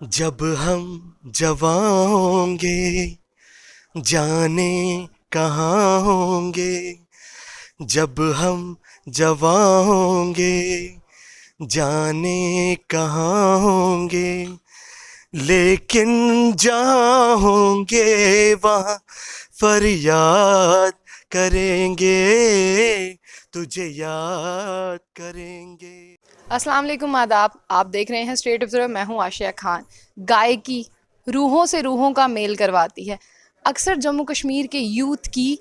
जब हम जवां होंगे जाने कहाँ होंगे। जब हम जवां होंगे जाने कहाँ होंगे। लेकिन जहाँ होंगे वहाँ फरियाद करेंगे, तुझे याद करेंगे। अस्सलाम वालेकुम आदाब। आप देख रहे हैं स्ट्रेट ऑब्जर्वर। मैं हूं आशिया खान। गायकी रूहों से रूहों का मेल करवाती है। अक्सर जम्मू कश्मीर के यूथ की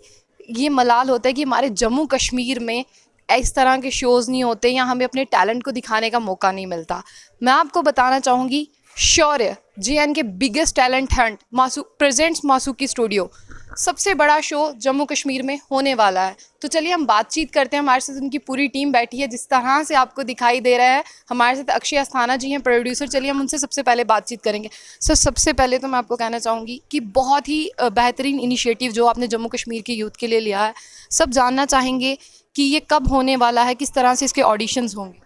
ये मलाल होता है कि हमारे जम्मू कश्मीर में इस तरह के शोज़ नहीं होते या हमें अपने टैलेंट को दिखाने का मौका नहीं मिलता। मैं आपको बताना चाहूँगी, शौर्य JN के बिगेस्ट टैलेंट हंट मासू प्रेजेंट्स मासूकी स्टूडियो सबसे बड़ा शो जम्मू कश्मीर में होने वाला है। तो चलिए हम बातचीत करते हैं। हमारे साथ उनकी पूरी टीम बैठी है, जिस तरह से आपको दिखाई दे रहा है। हमारे साथ अक्षय अस्थाना जी हैं, प्रोड्यूसर। चलिए हम उनसे सबसे पहले बातचीत करेंगे। सर, सबसे पहले तो मैं आपको कहना चाहूँगी कि बहुत ही बेहतरीन इनिशिएटिव जो आपने जम्मू कश्मीर के यूथ के लिए लिया है। सब जानना चाहेंगे कि ये कब होने वाला है, किस तरह से इसके ऑडिशंस होंगे।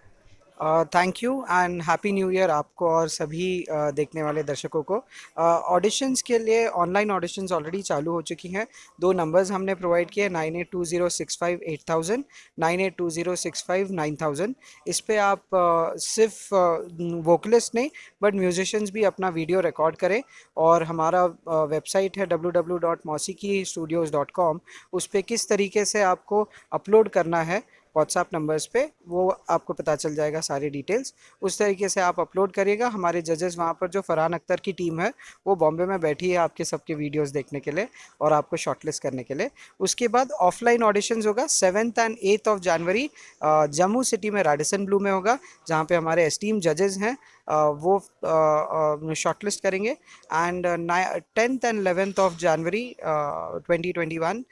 Thank you and happy new year आपको और सभी देखने वाले दर्शकों को। ऑडिशंस के लिए ऑनलाइन ऑडिशंस ऑलरेडी चालू हो चुकी हैं। दो नंबर्स हमने प्रोवाइड किए, 9820658000, 9820659000। इस पे आप सिर्फ वोकलिस्ट नहीं बट म्यूजिशियंस भी अपना वीडियो रिकॉर्ड करें। और हमारा वेबसाइट है www.mosiki.studios.com। उस पर किस तरीके से आपको अपलोड करना है व्हाट्सएप नंबर्स पे, वो आपको पता चल जाएगा सारी डिटेल्स। उस तरीके से आप अपलोड करिएगा। हमारे जजेस वहाँ पर जो फरहान अख्तर की टीम है वो बॉम्बे में बैठी है आपके सबके वीडियोस देखने के लिए और आपको शॉर्टलिस्ट करने के लिए। उसके बाद ऑफलाइन ऑडिशंस होगा 7 and 8 of January Jammu city में रेडिसन ब्लू में होगा, जहाँ पे हमारे एस्टीम जजेस हैं वो शॉर्टलिस्ट करेंगे। And 10th and 11th of January 2021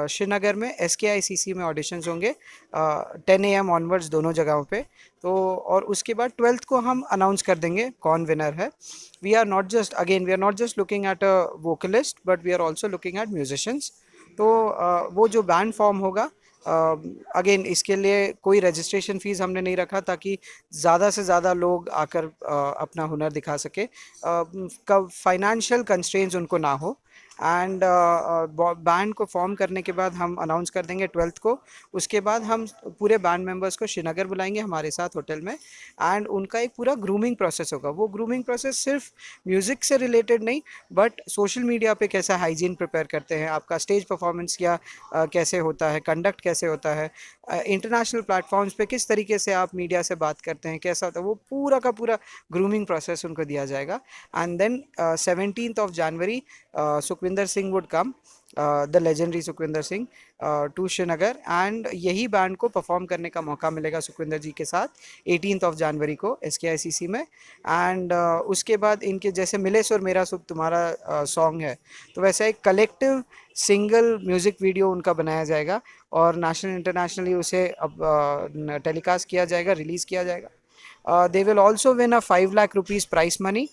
Srinagar में SKICC में ऑडिशंस होंगे 10 AM ऑनवर्ड्स दोनों जगहों पे। तो और उसके बाद 12th को हम अनाउंस कर देंगे कौन विनर है। We are not just looking at a vocalist but we are also looking at musicians. तो वो जो बैंड फॉर्म होगा, अगेन इसके लिए कोई रजिस्ट्रेशन फ़ीस हमने नहीं रखा ताकि ज़्यादा से ज़्यादा लोग आकर अपना हुनर दिखा सके, कब फाइनेंशियल कंस्ट्रेंट्स उनको ना हो। एंड बैंड को फॉर्म करने के बाद हम अनाउंस कर देंगे 12th को। उसके बाद हम पूरे बैंड मेंबर्स को श्रीनगर बुलाएंगे हमारे साथ होटल में। एंड उनका एक पूरा ग्रूमिंग प्रोसेस होगा। वो ग्रूमिंग प्रोसेस सिर्फ म्यूज़िक से रिलेटेड नहीं बट सोशल मीडिया पे कैसा हाइजीन प्रिपेयर करते हैं, आपका स्टेज परफॉर्मेंस या कैसे होता है, कंडक्ट कैसे होता है, इंटरनेशनल प्लेटफॉर्म्स पे किस तरीके से आप मीडिया से बात करते हैं, कैसा होता है, वो पूरा का पूरा ग्रूमिंग प्रोसेस उनको दिया जाएगा। And then 17th of January Sukhwinder Singh would come, the legendary Sukhwinder Singh, to Srinagar. And यही बैंड को परफॉर्म करने का मौका मिलेगा सुखविंदर जी के साथ 18th ऑफ जनवरी को SKICC में। एंड उसके बाद इनके जैसे मिले सुर मेरा सुख तुम्हारा सॉन्ग है, तो वैसा एक कलेक्टिव सिंगल म्यूज़िक वीडियो उनका बनाया जाएगा और नेशनल इंटरनेशनली उसे अब टेलीकास्ट किया जाएगा, रिलीज़ किया जाएगा। They will also win a 5 lakh rupees price money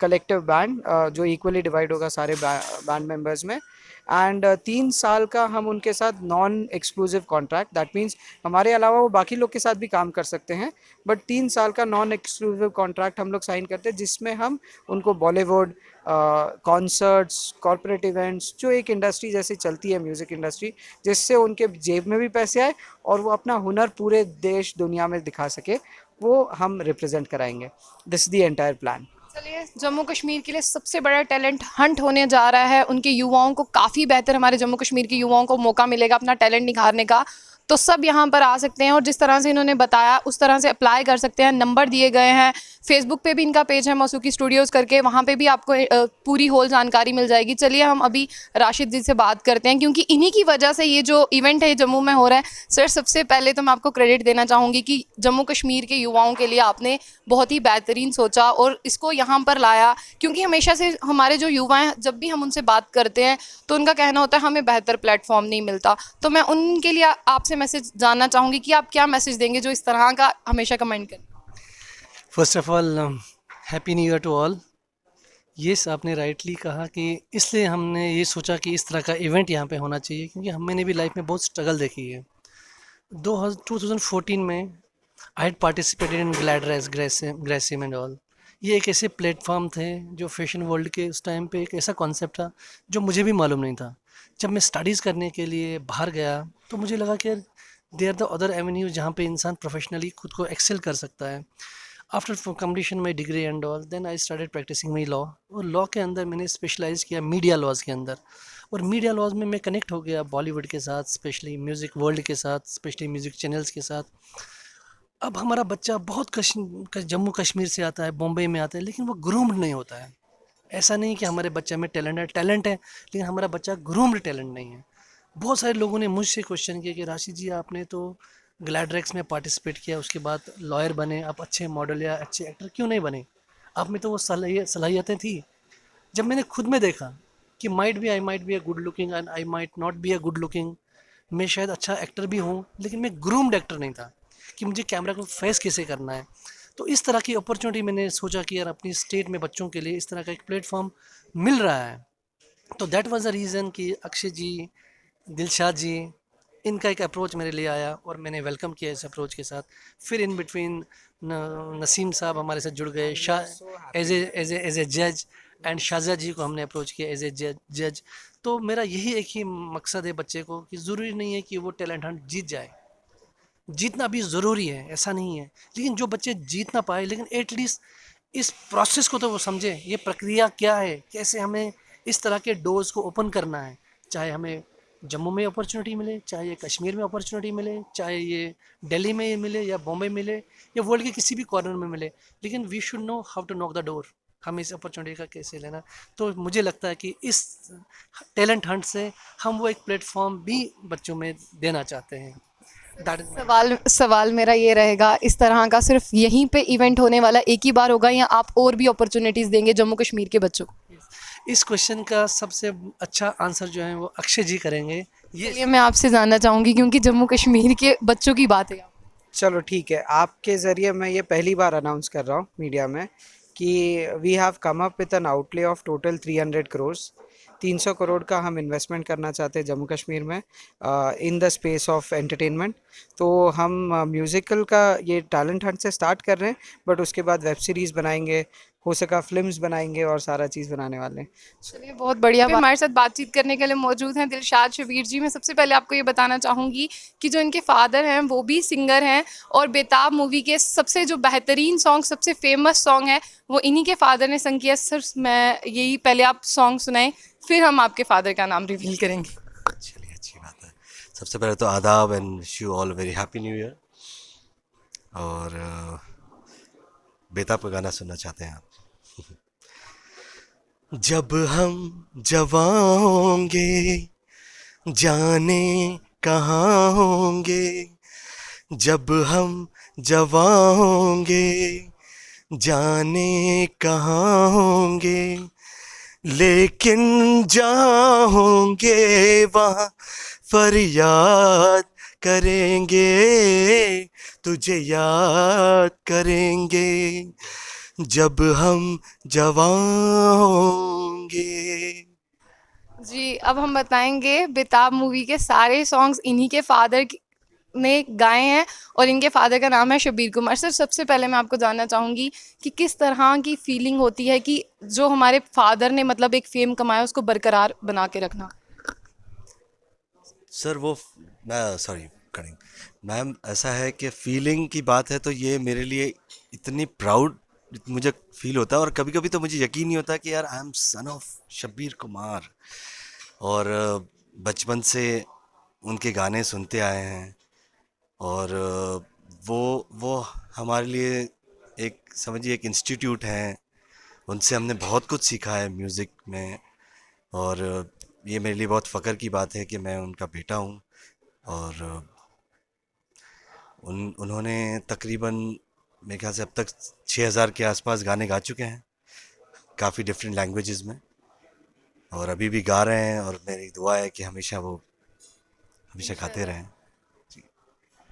collective band, जो इक्वली डिवाइड होगा सारे बैंड मेंबर्स में। एंड 3 साल का हम उनके साथ non exclusive contract, that means हमारे अलावा वो बाकी लोग के साथ भी काम कर सकते हैं बट 3 साल का नॉन एक्सक्लूसिव कॉन्ट्रैक्ट हम लोग साइन करते हैं, जिसमें हम उनको बॉलीवुड कॉन्सर्ट्स, कॉर्पोरेट इवेंट्स, जो एक इंडस्ट्री जैसे चलती है म्यूज़िक इंडस्ट्री, जिससे उनके जेब में भी पैसे आए और वो अपना हुनर पूरे देश दुनिया में दिखा सके, वो हम रिप्रेजेंट कराएंगे। This the entire plan. चलिए, जम्मू कश्मीर के लिए सबसे बड़ा टैलेंट हंट होने जा रहा है। उनके युवाओं को काफ़ी बेहतर, हमारे जम्मू कश्मीर के युवाओं को मौका मिलेगा अपना टैलेंट निखारने का। तो सब यहाँ पर आ सकते हैं और जिस तरह से इन्होंने बताया उस तरह से अप्लाई कर सकते हैं। नंबर दिए गए हैं। फेसबुक पे भी इनका पेज है मौसूकी स्टूडियोज़ करके, वहाँ पे भी आपको पूरी होल जानकारी मिल जाएगी। चलिए हम अभी राशिद जी से बात करते हैं, क्योंकि इन्हीं की वजह से ये जो इवेंट है जम्मू में हो रहा है। सर, सबसे पहले तो मैं आपको क्रेडिट देना चाहूँगी कि जम्मू कश्मीर के युवाओं के लिए आपने बहुत ही बेहतरीन सोचा और इसको यहाँ पर लाया, क्योंकि हमेशा से हमारे जो युवा हैं, जब भी हम उनसे बात करते हैं तो उनका कहना होता है हमें बेहतर प्लेटफॉर्म नहीं मिलता। तो मैं उनके लिए आपसे मैसेज जानना चाहूँगी कि आप क्या मैसेज देंगे जो इस तरह का हमेशा कमेंट करें। First of all, happy new year to all. Yes, आपने राइटली कहा कि इसलिए हमने ये सोचा कि इस तरह का इवेंट यहाँ पे होना चाहिए, क्योंकि हमने भी लाइफ में बहुत स्ट्रगल देखी है। 2014 में I had participated in Gladrags, Grasim and all. ये एक ऐसे प्लेटफॉर्म थे जो फैशन वर्ल्ड के उस टाइम पे एक ऐसा कॉन्सेप्ट था जो मुझे भी मालूम नहीं था। जब मैं स्टडीज़ करने के लिए बाहर गया तो मुझे लगा कि they are the other avenues जहाँ पे इंसान प्रोफेशनली खुद को एक्सेल कर सकता है। After completion my degree and all then I started practising my law, और लॉ के अंदर मैंने स्पेशलाइज़ किया मीडिया लॉज के अंदर। और मीडिया लॉज में मैं कनेक्ट हो गया बॉलीवुड के साथ, स्पेशली म्यूज़िक वर्ल्ड के साथ, स्पेशली म्यूज़िक चैनल्स के साथ। अब हमारा बच्चा बहुत जम्मू कश्मीर से आता है, बॉम्बे में आता है, लेकिन वो ग्रूम्ड नहीं होता है। ऐसा नहीं कि हमारे बच्चे में टैलेंट है, लेकिन हमारा बच्चा ग्रूम्ड टैलेंट नहीं है। बहुत सारे लोगों ने मुझसे क्वेश्चन किया कि राशि जी आपने तो ग्लैडरेक्स में पार्टिसिपेट किया, उसके बाद लॉयर बने, आप अच्छे मॉडल या अच्छे एक्टर क्यों नहीं बने? आप में तो वो सलाहियतें थी। जब मैंने खुद में देखा कि I might be a good looking and I might not be a good looking, मैं शायद अच्छा एक्टर भी हूँ, लेकिन मैं ग्रूम्ड एक्टर नहीं था कि मुझे कैमरा को फेस कैसे करना है। तो इस तरह की अपॉर्चुनिटी मैंने सोचा कि यार अपनी स्टेट में बच्चों के लिए इस तरह का एक प्लेटफॉर्म मिल रहा है। तो दैट वाज द रीज़न कि अक्षय जी, दिलशाद जी, इनका एक अप्रोच मेरे लिए आया और मैंने वेलकम किया इस अप्रोच के साथ। फिर इन बिटवीन नसीम साहब हमारे साथ जुड़ गए, शाह एज ए जज, एंड शाहज़ा जी को हमने अप्रोच किया एज ए जज। तो मेरा यही एक ही मकसद है बच्चे को, कि ज़रूरी नहीं है कि वो टैलेंट हंट जीत जाए, जीतना भी ज़रूरी है ऐसा नहीं है, लेकिन जो बच्चे जीत ना पाए लेकिन एटलीस्ट इस प्रोसेस को तो वो समझे, ये प्रक्रिया क्या है, कैसे हमें इस तरह के डोर्स को ओपन करना है। चाहे हमें जम्मू में अपॉर्चुनिटी मिले, चाहे ये कश्मीर में अपॉर्चुनिटी मिले, चाहे ये दिल्ली में मिले या बॉम्बे मिले या वर्ल्ड के किसी भी कॉर्नर में मिले, लेकिन we should know how to knock the door, हमें इस अपॉर्चुनिटी का कैसे लेना। तो मुझे लगता है कि इस टैलेंट हंट से हम वो एक प्लेटफॉर्म भी बच्चों में देना चाहते हैं। दैट इज़ सवाल सवाल मेरा ये रहेगा, इस तरह का सिर्फ यहीं पे इवेंट होने वाला एक ही बार होगा या आप और भी अपॉर्चुनिटीज़ देंगे जम्मू कश्मीर के बच्चों को? इस क्वेश्चन का सबसे अच्छा आंसर जो है वो अक्षय जी करेंगे। ये चलिए मैं आपसे जानना चाहूँगी क्योंकि जम्मू कश्मीर के बच्चों की बात है। चलो ठीक है, आपके ज़रिए मैं ये पहली बार अनाउंस कर रहा हूँ मीडिया में कि we have come up with an outlay of total 300 crore. 300 crore का हम इन्वेस्टमेंट करना चाहते हैं जम्मू कश्मीर में in the space of entertainment. तो हम म्यूज़िकल का ये टैलेंट हंट से स्टार्ट कर रहे हैं, बट उसके बाद वेब सीरीज़ बनाएंगे, हो सका फिल्म्स बनाएंगे और सारा चीज़ बनाने वाले हैं। चलिए बहुत बढ़िया। हमारे साथ बातचीत करने के लिए मौजूद हैं दिलशाद शबीर जी। मैं सबसे पहले आपको ये बताना चाहूँगी कि जो इनके फादर हैं वो भी सिंगर हैं और बेताब मूवी के सबसे जो बेहतरीन सॉन्ग, सबसे फेमस सॉन्ग है वो इन्हीं के फादर ने संग किया। सर मैं यही पहले आप सॉन्ग सुनाएं, फिर हम आपके फादर का नाम रिवील करेंगे। चलिए अच्छी बात है। सबसे पहले तो आदाब and wish you all very happy new year. और बेताब का गाना सुनना चाहते हैं आप? जब हम जवां होंगे जाने कहाँ होंगे, जब हम जवां होंगे जाने कहाँ होंगे, लेकिन जहाँ होंगे वहाँ फरियाद करेंगे, तुझे याद करेंगे जब हम जवां होंगे। जी अब हम बताएंगे बेताब मूवी के सारे सॉन्ग्स इन्हीं के फादर ने गाए हैं और इनके फादर का नाम है शबीर कुमार। सर सबसे पहले मैं आपको जानना चाहूँगी कि किस तरह की फीलिंग होती है कि जो हमारे फादर ने मतलब एक फेम कमाया उसको बरकरार बना के रखना? सर वो मैं सॉरी करेंगे मैम, ऐसा है कि फीलिंग की बात है तो ये मेरे लिए इतनी प्राउड मुझे फील होता है, और कभी कभी तो मुझे यकीन नहीं होता कि यार I am son of Shabbir Kumar. और बचपन से उनके गाने सुनते आए हैं, और वो हमारे लिए एक समझिए एक इंस्टीट्यूट है। उनसे हमने बहुत कुछ सीखा है म्यूज़िक में, और ये मेरे लिए बहुत फ़ख्र की बात है कि मैं उनका बेटा हूँ। और उन्होंने तकरीबन मेरे ख्याल से अब तक 6000 के आसपास गाने गा चुके हैं काफ़ी डिफरेंट लैंग्वेजेस में, और अभी भी गा रहे हैं, और मेरी दुआ है कि हमेशा वो हमेशा गाते रहें।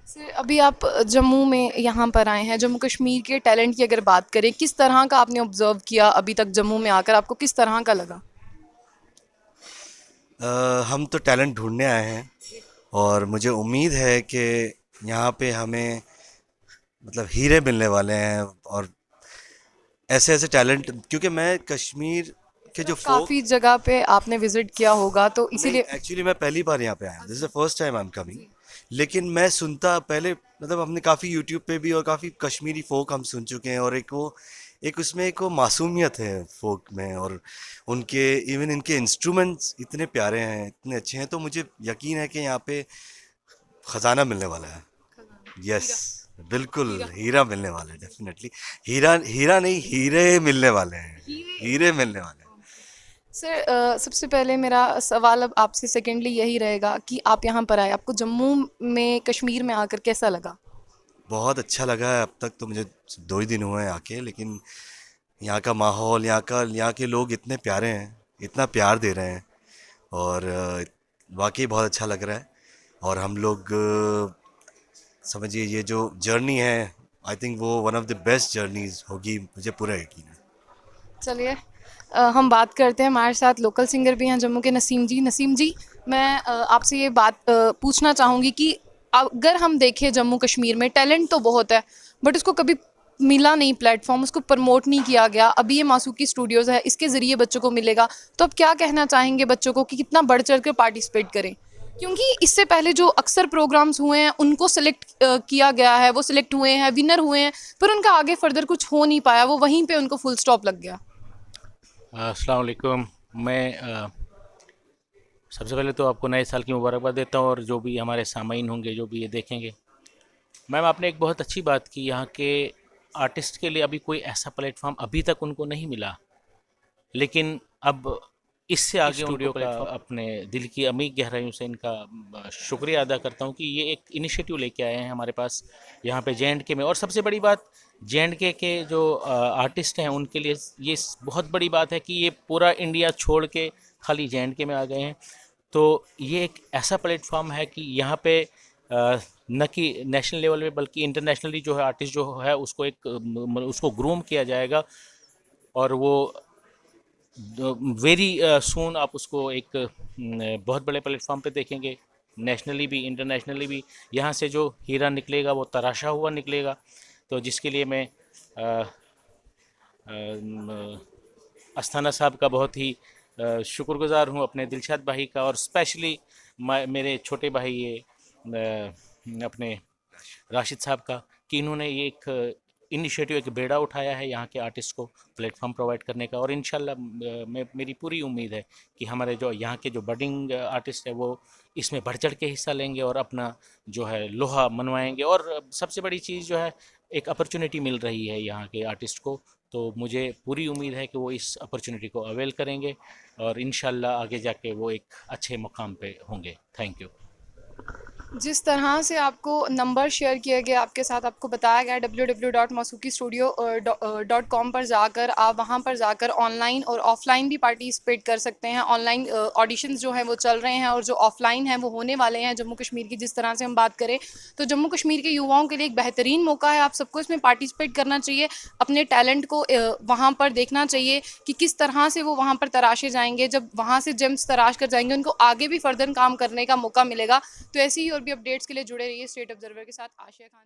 सर अभी आप जम्मू में यहाँ पर आए हैं, जम्मू कश्मीर के टैलेंट की अगर बात करें, किस तरह का आपने ऑब्जर्व किया अभी तक जम्मू में आकर, आपको किस तरह का लगा? हम तो टैलेंट ढूंढने आए हैं, और मुझे उम्मीद है कि यहाँ पे हमें मतलब हीरे मिलने वाले हैं, और ऐसे ऐसे टैलेंट, क्योंकि मैं कश्मीर के जो फोक, काफ़ी जगह पे आपने विजिट किया होगा तो इसीलिए एक्चुअली मैं पहली बार यहाँ पे आया, this is the first time I am coming. लेकिन मैं सुनता पहले, मतलब हमने काफ़ी यूट्यूब पे भी और काफ़ी कश्मीरी फोक हम सुन चुके हैं, और एक उसमें एक वो मासूमियत है फोक में, और उनके इवन इनके इंस्ट्रूमेंट्स इतने प्यारे हैं, इतने अच्छे हैं, तो मुझे यकीन है कि यहाँ पे खजाना मिलने वाला है। यस, बिल्कुल हीरा मिलने वाला है, डेफिनेटली। हीरा हीरा नहीं, हीरे मिलने वाले हैं, हीरे मिलने वाले हैं। सर सबसे पहले मेरा सवाल अब आपसे सेकेंडली यही रहेगा कि आप यहाँ पर आए, आपको जम्मू में कश्मीर में आकर कैसा लगा? बहुत अच्छा लगा है। अब तक तो मुझे 2 ही दिन हुए हैं आके, लेकिन यहाँ का माहौल, यहाँ के लोग इतने प्यारे हैं, इतना प्यार दे रहे हैं, और वाकई बहुत अच्छा लग रहा है। और हम लोग समझिए ये जो जर्नी है, आई थिंक वो one of the best journeys होगी, मुझे पूरा यकीन है। चलिए हम बात करते हैं, हमारे साथ लोकल सिंगर भी हैं जम्मू के, नसीम जी। नसीम जी, मैं आपसे ये बात पूछना चाहूँगी कि अगर हम देखें जम्मू कश्मीर में टैलेंट तो बहुत है, बट उसको कभी मिला नहीं प्लेटफॉर्म, उसको प्रमोट नहीं किया गया। अभी ये मासूकी स्टूडियोज़ है, इसके ज़रिए बच्चों को मिलेगा, तो आप क्या कहना चाहेंगे बच्चों को कि कितना बढ़ चढ़ कर पार्टिसिपेट करें? क्योंकि इससे पहले जो अक्सर प्रोग्राम्स हुए हैं उनको सिलेक्ट किया गया है, वो सिलेक्ट हुए हैं, विनर हुए हैं, पर उनका आगे फर्दर कुछ हो नहीं पाया, वो वहीं पे उनको फुल स्टॉप लग गया। अस्सलाम वालेकुम। मैं सबसे पहले तो आपको नए साल की मुबारकबाद देता हूँ, और जो भी हमारे सामाईन होंगे जो भी ये देखेंगे। मैम, आपने एक बहुत अच्छी बात की, यहाँ के आर्टिस्ट के लिए अभी कोई ऐसा प्लेटफॉर्म अभी तक उनको नहीं मिला, लेकिन अब इससे आगे स्टूडियो का अपने दिल की अमीर गहराइयों से इनका शुक्रिया अदा करता हूँ कि ये एक इनिशिएटिव लेके आए हैं हमारे पास यहाँ पे JNK में। और सबसे बड़ी बात, JNK के जो आर्टिस्ट हैं उनके लिए ये बहुत बड़ी बात है कि ये पूरा इंडिया छोड़ के खाली JNK में आ गए हैं। तो ये एक ऐसा प्लेटफॉर्म है कि यहाँ पे न कि नेशनल लेवल पे बल्कि इंटरनेशनली जो है आर्टिस्ट जो है उसको उसको ग्रूम किया जाएगा, और वो वेरी सून आप उसको एक बहुत बड़े प्लेटफॉर्म पे देखेंगे, नेशनली भी इंटरनेशनली भी। यहाँ से जो हीरा निकलेगा वो तराशा हुआ निकलेगा, तो जिसके लिए मैं अस्थाना साहब का बहुत ही शुक्रगुजार हूँ, अपने दिलशाद भाई का, और स्पेशली मेरे छोटे भाई ये अपने राशिद साहब का, कि इन्होंने ये एक इनिशिएटिव, एक बेड़ा उठाया है यहाँ के आर्टिस्ट को प्लेटफॉर्म प्रोवाइड करने का। और इंशाल्लाह मेरी पूरी उम्मीद है कि हमारे जो यहाँ के जो बडिंग आर्टिस्ट है वो इसमें बढ़ चढ़ के हिस्सा लेंगे और अपना जो है लोहा मनवाएंगे। और सबसे बड़ी चीज़ जो है, एक अपॉर्चुनिटी मिल रही है यहाँ के आर्टिस्ट को, तो मुझे पूरी उम्मीद है कि वो इस अपॉर्चुनिटी को अवेल करेंगे और इंशाल्लाह आगे जाके वो एक अच्छे मुकाम पे होंगे। Thank you. जिस तरह से आपको नंबर शेयर किया गया आपके साथ, आपको बताया गया www.masukistudio.com पर जाकर आप वहां पर जाकर ऑनलाइन और ऑफलाइन भी पार्टिसिपेट कर सकते हैं। ऑनलाइन ऑडिशंस जो हैं वो चल रहे हैं और जो ऑफलाइन हैं वो होने वाले हैं। जम्मू कश्मीर की जिस तरह से हम बात करें तो जम्मू कश्मीर के युवाओं के लिए एक बेहतरीन मौका है, आप सबको इसमें पार्टिसिपेट करना चाहिए, अपने टैलेंट को वहाँ पर देखना चाहिए कि किस तरह से वो वहाँ पर तराशे जाएंगे। जब वहाँ से जेम्स तराश कर जाएंगे उनको आगे भी फर्दर काम करने का मौका मिलेगा। तो ऐसी ही और भी अपडेट्स के लिए जुड़े रहिए स्टेट ऑब्जर्वर के साथ। आशिया खान।